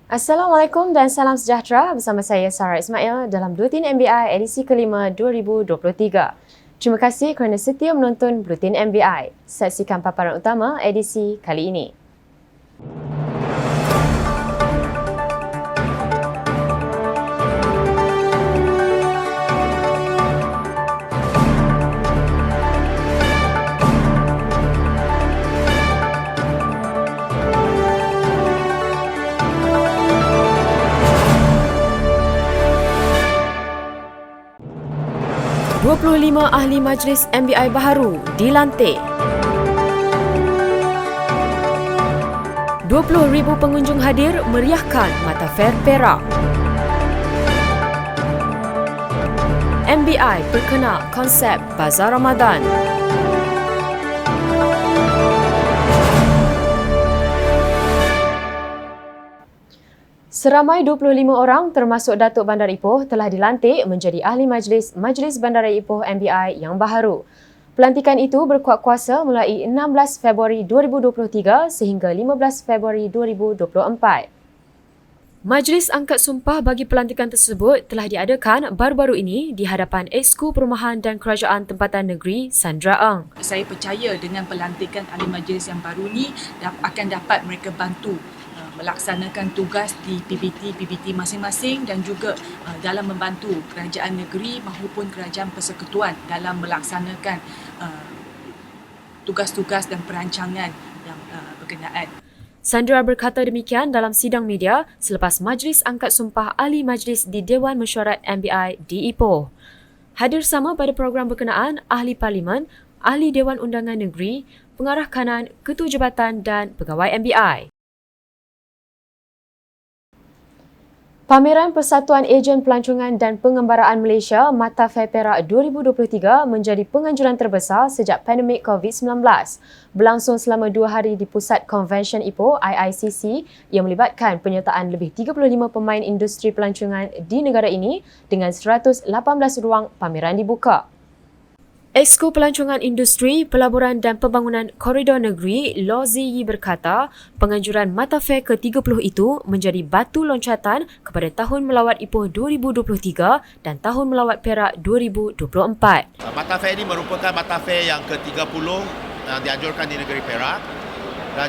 Assalamualaikum dan salam sejahtera bersama saya Sarah Ismail dalam Buletin MBI edisi kelima 2023. Terima kasih kerana setia menonton Buletin MBI. Saksikan paparan utama edisi kali ini. 25 ahli majlis MBI baharu dilantik. 20,000 pengunjung hadir meriahkan Mata Fair Perak. MBI perkenal konsep Bazar Ramadan. Seramai 25 orang termasuk Datuk Bandar Ipoh telah dilantik menjadi ahli Majlis Bandar Ipoh MBI yang baharu. Pelantikan itu berkuat kuasa mulai 16 Februari 2023 sehingga 15 Februari 2024. Majlis angkat sumpah bagi pelantikan tersebut telah diadakan baru-baru ini di hadapan Exco Perumahan dan Kerajaan Tempatan Negeri Sandra Ang. Saya percaya dengan pelantikan ahli majlis yang baru ni akan dapat mereka bantu melaksanakan tugas di PBT masing-masing dan juga dalam membantu kerajaan negeri maupun kerajaan persekutuan dalam melaksanakan tugas-tugas dan perancangan yang berkenaan. Sandra berkata demikian dalam sidang media selepas Majlis angkat sumpah ahli majlis di Dewan Mesyuarat MBI di Ipoh. Hadir sama pada program berkenaan ahli parlimen, ahli Dewan Undangan Negeri, pengarah kanan, ketua jabatan dan pegawai MBI. Pameran Persatuan Ejen Pelancongan dan Pengembaraan Malaysia Mata Fair Perak 2023 menjadi penganjuran terbesar sejak pandemik COVID-19. Berlangsung selama 2 hari di Pusat Convention Ipoh IICC yang melibatkan penyertaan lebih 35 pemain industri pelancongan di negara ini dengan 118 ruang pameran dibuka. Exco Pelancongan Industri, Pelaburan dan Pembangunan Koridor Negeri, Law Ziyi berkata, penganjuran Mata Fair ke-30 itu menjadi batu loncatan kepada Tahun Melawat Ipoh 2023 dan Tahun Melawat Perak 2024. Mata Fair ini merupakan Mata Fair yang ke-30 yang dianjurkan di negeri Perak dan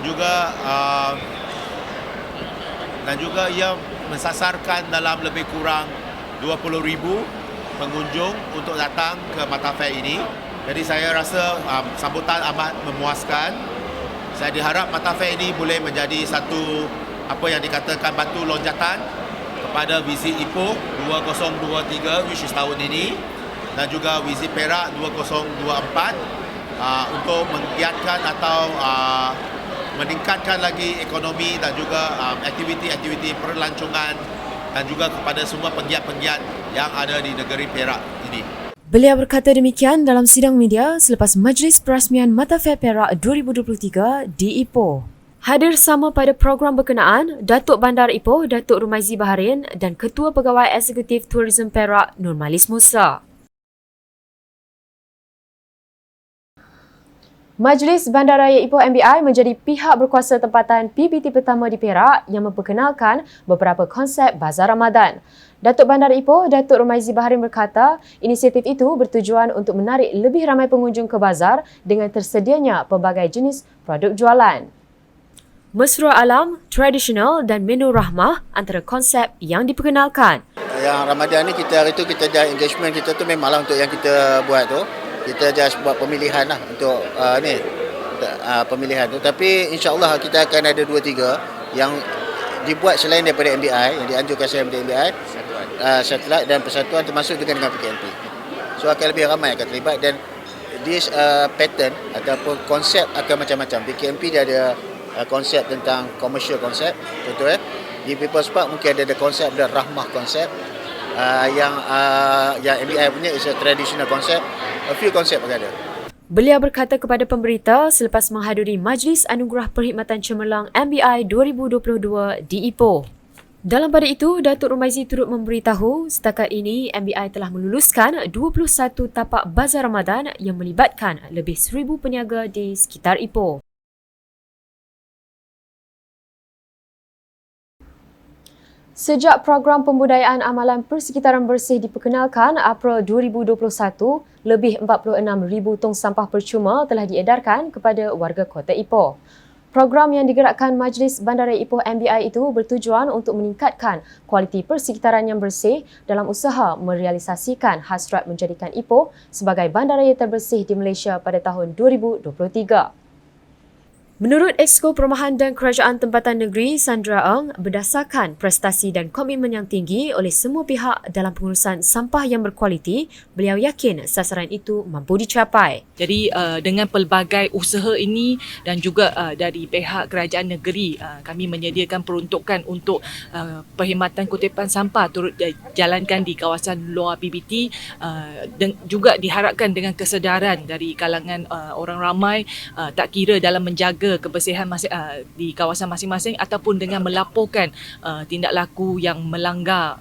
juga ia mensasarkan dalam lebih kurang 20,000 pengunjung untuk datang ke Mata Fair ini. Jadi saya rasa sambutan amat memuaskan. Saya diharap Mata Fair ini boleh menjadi satu apa yang dikatakan batu loncatan kepada visi Ipoh 2023 which is tahun ini dan juga visi Perak 2024 untuk menggiatkan atau meningkatkan lagi ekonomi dan juga aktiviti-aktiviti perlancongan dan juga kepada semua penggiat-penggiat yang ada di negeri Perak ini. Beliau berkata demikian dalam sidang media selepas Majlis Perasmian Mata Fair Perak 2023 di Ipoh. Hadir sama pada program berkenaan Datuk Bandar Ipoh Datuk Rumaizi Baharin dan Ketua Pegawai Eksekutif Tourism Perak Nurmalis Musa. Majlis Bandaraya Ipoh MBI menjadi pihak berkuasa tempatan PBT pertama di Perak yang memperkenalkan beberapa konsep Bazar Ramadan. Datuk Bandar Ipoh, Datuk Rumaizi Baharin berkata, inisiatif itu bertujuan untuk menarik lebih ramai pengunjung ke bazar dengan tersedianya pelbagai jenis produk jualan. Mesra alam, tradisional dan menu rahmah antara konsep yang diperkenalkan. Yang Ramadan ni hari tu kita dah engagement kita tu memanglah untuk yang kita buat tu. Kita just buat pemilihan lah untuk pemilihan tu. Tapi insyaAllah kita akan ada 2-3 yang dibuat selain daripada MBI, yang dianjurkan selain daripada MBI, Satelit dan Persatuan termasuk juga dengan PKMP. So akan lebih ramai akan terlibat dan this pattern ataupun konsep akan macam-macam. PKMP dia ada konsep tentang commercial konsep, contoh di People's Park mungkin ada konsep dan rahmah konsep. Yang MBI punya is a traditional concept, a few konsep akan ada. Beliau berkata kepada pemberita selepas menghadiri Majlis Anugerah Perkhidmatan Cemerlang MBI 2022 di Ipoh. Dalam pada itu, Datuk Rumaizi turut memberitahu setakat ini MBI telah meluluskan 21 tapak Bazar Ramadan yang melibatkan lebih 1,000 peniaga di sekitar Ipoh. Sejak program pembudayaan amalan persekitaran bersih diperkenalkan April 2021, lebih 46,000 tong sampah percuma telah diedarkan kepada warga Kota Ipoh. Program yang digerakkan Majlis Bandaraya Ipoh MBI itu bertujuan untuk meningkatkan kualiti persekitaran yang bersih dalam usaha merealisasikan hasrat menjadikan Ipoh sebagai bandaraya terbersih di Malaysia pada tahun 2023. Menurut Exco Perumahan dan Kerajaan Tempatan Negeri Sandra Eng, berdasarkan prestasi dan komitmen yang tinggi oleh semua pihak dalam pengurusan sampah yang berkualiti, beliau yakin sasaran itu mampu dicapai. Jadi dengan pelbagai usaha ini dan juga dari pihak kerajaan negeri, kami menyediakan peruntukan untuk perkhidmatan kutipan sampah turut dijalankan di kawasan luar PBT, dan juga diharapkan dengan kesedaran dari kalangan orang ramai, tak kira dalam menjaga kebersihan di kawasan masing-masing ataupun dengan melaporkan tindak laku yang melanggar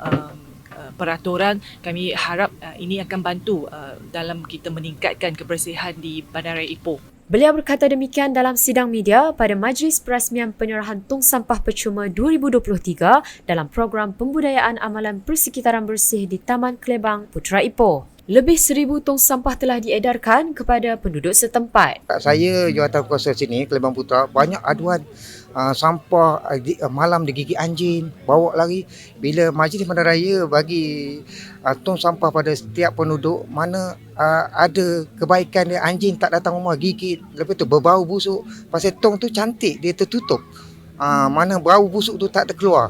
peraturan. Kami harap ini akan bantu dalam kita meningkatkan kebersihan di Bandaraya Ipoh. Beliau berkata demikian dalam sidang media pada Majlis Perasmian Penyerahan Tong Sampah Percuma 2023 dalam program pembudayaan amalan persekitaran bersih di Taman Kelebang Putra Ipoh. Lebih 1,000 tong sampah telah diedarkan kepada penduduk setempat. Saya Jawatankuasa sini, Kelebang Putra, banyak aduan sampah malam digigit anjing, bawa lari. Bila Majlis Bandaraya bagi tong sampah pada setiap penduduk, mana ada kebaikan dia, anjing tak datang rumah gigit, lepas tu berbau busuk. Pasal tong tu cantik, dia tertutup. Mana bau busuk tu tak terkeluar.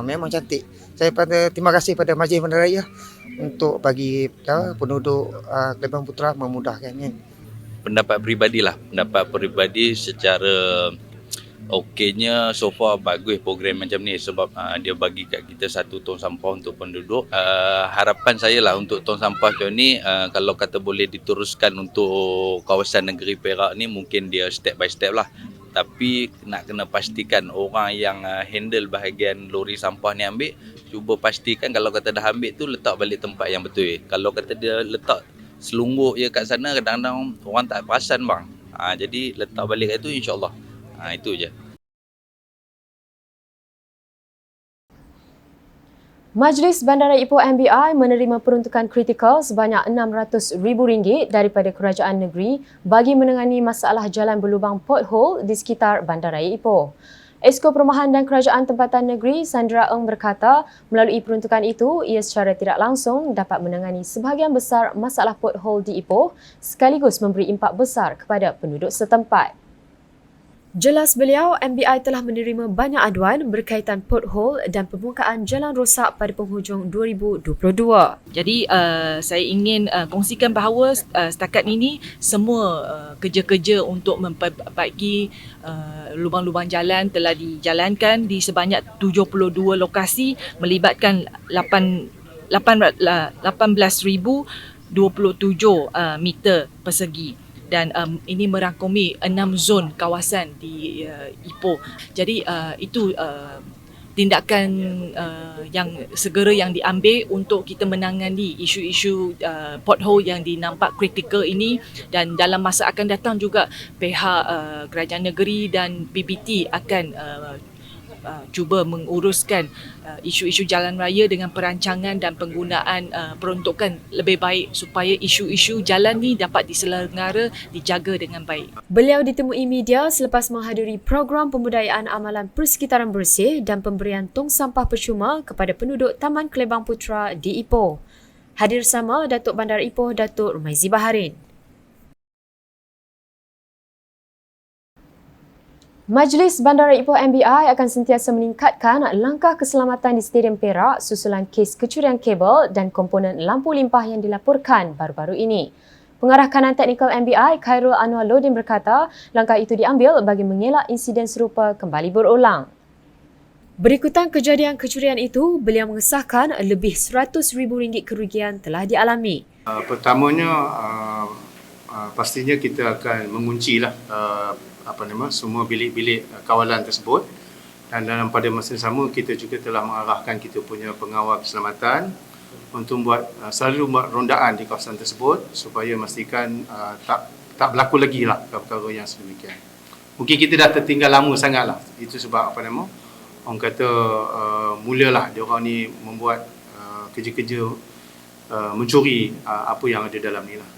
Memang cantik. Saya terima kasih pada Majlis Bandaraya untuk bagi penduduk Kelebang Putra memudahkan kan. Pendapat peribadi secara okeynya, so far bagus program macam ni sebab dia bagi kat kita 1 tong sampah untuk penduduk. Harapan saya lah untuk tong sampah macam ni, kalau kata boleh diteruskan untuk kawasan negeri Perak ni, mungkin dia step by step lah. Tapi nak kena pastikan orang yang handle bahagian lori sampah ni ambil, cuba pastikan kalau kata dah ambil tu letak balik tempat yang betul. Kalau kata dia letak selungguk je kat sana, kadang-kadang orang tak perasan bang. Jadi letak balik kat tu, insyaAllah. Itu je. Majlis Bandaraya Ipoh MBI menerima peruntukan kritikal sebanyak RM600,000 daripada kerajaan negeri bagi menangani masalah jalan berlubang pothole di sekitar Bandaraya Ipoh. Exco Perumahan dan Kerajaan Tempatan Negeri Sandra Eng berkata, melalui peruntukan itu, ia secara tidak langsung dapat menangani sebahagian besar masalah pothole di Ipoh sekaligus memberi impak besar kepada penduduk setempat. Jelas beliau, MBI telah menerima banyak aduan berkaitan pothole dan pembukaan jalan rosak pada penghujung 2022. Jadi saya ingin kongsikan bahawa setakat ini semua kerja-kerja untuk memperbaiki lubang-lubang jalan telah dijalankan di sebanyak 72 lokasi melibatkan 18,027 meter persegi. Dan ini merangkumi 6 zon kawasan di Ipoh. Jadi itu tindakan yang segera yang diambil untuk kita menangani isu-isu pothole yang dinampak kritikal ini, dan dalam masa akan datang juga pihak kerajaan negeri dan PBT akan cuba menguruskan isu-isu jalan raya dengan perancangan dan penggunaan peruntukan lebih baik supaya isu-isu jalan ni dapat diselenggara, dijaga dengan baik. Beliau ditemui media selepas menghadiri program pembudayaan amalan persekitaran bersih dan pemberian tong sampah percuma kepada penduduk Taman Kelebang Putra di Ipoh. Hadir sama Datuk Bandar Ipoh, Datuk Rumaizi Baharin. Majlis Bandaraya Ipoh MBI akan sentiasa meningkatkan langkah keselamatan di Stadium Perak susulan kes kecurian kabel dan komponen lampu limpah yang dilaporkan baru-baru ini. Pengarah Kanan Teknikal MBI, Khairul Anwar Lodin berkata, langkah itu diambil bagi mengelak insiden serupa kembali berulang. Berikutan kejadian kecurian itu, beliau mengesahkan lebih RM100,000 kerugian telah dialami. Pertamanya, pastinya kita akan menguncilah semua bilik-bilik kawalan tersebut, dan dalam pada masa yang sama kita juga telah mengarahkan kita punya pengawal keselamatan untuk selalu buat rondaan di kawasan tersebut supaya memastikan tak berlaku lagi lah perkara yang sedemikian. Mungkin kita dah tertinggal lama sangatlah. Itu sebab orang kata mulalah diorang ni membuat kerja-kerja mencuri apa yang ada dalam ni lah.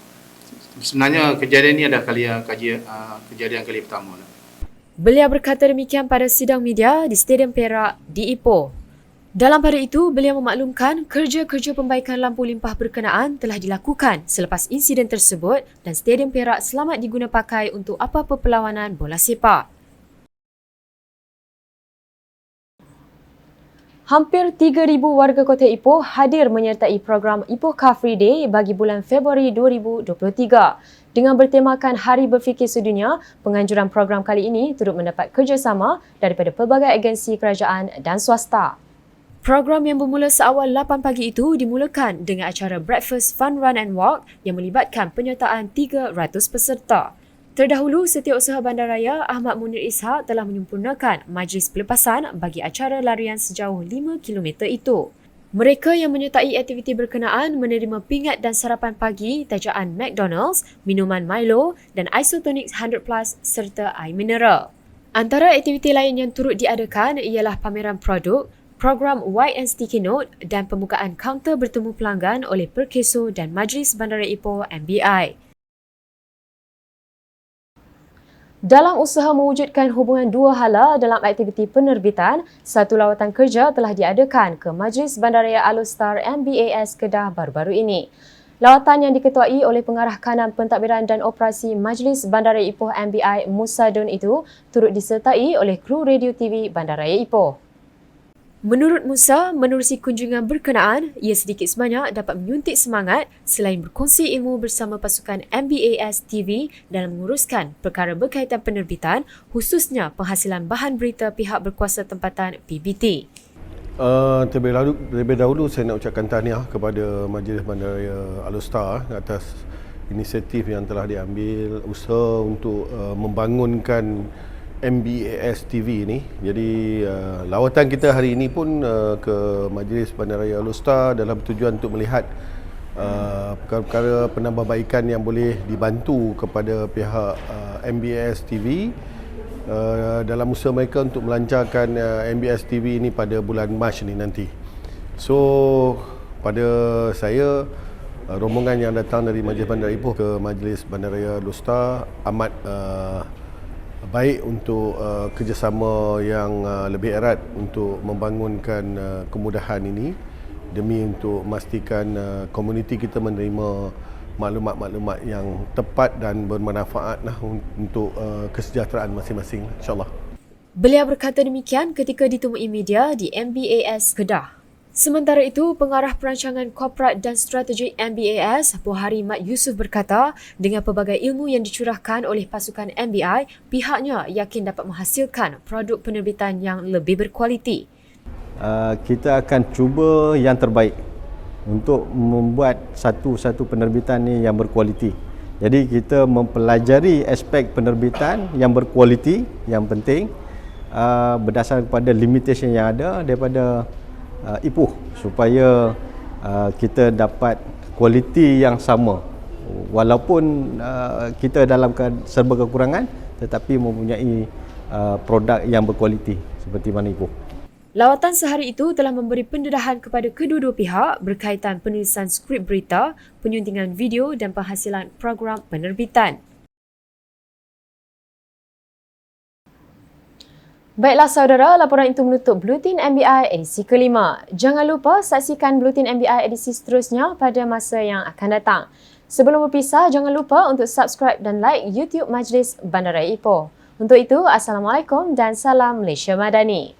Sebenarnya kejadian ni adalah kejadian kali pertama lah. Beliau berkata demikian pada sidang media di Stadium Perak di Ipoh. Dalam pada itu, beliau memaklumkan kerja-kerja pembaikan lampu limpah berkenaan telah dilakukan selepas insiden tersebut dan Stadium Perak selamat diguna pakai untuk apa-apa perlawanan bola sepak. Hampir 3,000 warga Kota Ipoh hadir menyertai program Ipoh Car Free Day bagi bulan Februari 2023. Dengan bertemakan Hari Berfikir Sedunia, penganjuran program kali ini turut mendapat kerjasama daripada pelbagai agensi kerajaan dan swasta. Program yang bermula seawal 8 pagi itu dimulakan dengan acara Breakfast Fun Run and Walk yang melibatkan penyertaan 300 peserta. Terdahulu, Setiausaha Bandaraya Ahmad Munir Ishak telah menyempurnakan majlis pelepasan bagi acara larian sejauh 5 km itu. Mereka yang menyertai aktiviti berkenaan menerima pingat dan sarapan pagi tajaan McDonald's, minuman Milo dan Isotonic 100 Plus serta air mineral. Antara aktiviti lain yang turut diadakan ialah pameran produk, program White and Sticky Note dan pembukaan kaunter bertemu pelanggan oleh Perkeso dan Majlis Bandaraya Ipoh MBI. Dalam usaha mewujudkan hubungan dua hala dalam aktiviti penerbitan, satu lawatan kerja telah diadakan ke Majlis Bandaraya Alostar MBAS Kedah baru-baru ini. Lawatan yang diketuai oleh Pengarah Kanan Pentadbiran dan Operasi Majlis Bandaraya Ipoh MBI Musa Dun itu turut disertai oleh kru radio TV Bandaraya Ipoh. Menurut Musa, menerusi kunjungan berkenaan, ia sedikit sebanyak dapat menyuntik semangat selain berkongsi ilmu bersama pasukan MBAS TV dalam menguruskan perkara berkaitan penerbitan, khususnya penghasilan bahan berita pihak berkuasa tempatan PBT. Terlebih dahulu saya nak ucapkan tahniah kepada Majlis Bandaraya Alostar atas inisiatif yang telah diambil, usaha untuk membangunkan MBAS TV ni. Jadi lawatan kita hari ini pun ke Majlis Bandaraya Alostar dalam tujuan untuk melihat perkara-perkara penambahbaikan yang boleh dibantu kepada pihak MBAS TV dalam usaha mereka untuk melancarkan MBAS TV ini pada bulan Mac ni nanti. So pada saya, rombongan yang datang dari Majlis Bandaraya Ipoh ke Majlis Bandaraya Alostar amat baik untuk kerjasama yang lebih erat untuk membangunkan kemudahan ini demi untuk memastikan komuniti kita menerima maklumat-maklumat yang tepat dan bermanfaat untuk kesejahteraan masing-masing, insyaAllah. Beliau berkata demikian ketika ditemui media di MBAS Kedah. Sementara itu, Pengarah Perancangan Korporat dan Strategik MBAS, Buhari Mat Yusof berkata, dengan pelbagai ilmu yang dicurahkan oleh pasukan MBI, pihaknya yakin dapat menghasilkan produk penerbitan yang lebih berkualiti. Kita akan cuba yang terbaik untuk membuat satu penerbitan ni yang berkualiti. Jadi kita mempelajari aspek penerbitan yang berkualiti, yang penting, berdasarkan kepada limitation yang ada daripada Ipoh supaya kita dapat kualiti yang sama walaupun kita dalam serba kekurangan tetapi mempunyai produk yang berkualiti seperti mana Ipoh. Lawatan sehari itu telah memberi pendedahan kepada kedua-dua pihak berkaitan penulisan skrip berita, penyuntingan video dan penghasilan program penerbitan. Baiklah saudara, laporan itu menutup Buletin MBI edisi kelima. Jangan lupa saksikan Buletin MBI edisi seterusnya pada masa yang akan datang. Sebelum berpisah, jangan lupa untuk subscribe dan like YouTube Majlis Bandaraya Ipoh. Untuk itu, Assalamualaikum dan salam Malaysia Madani.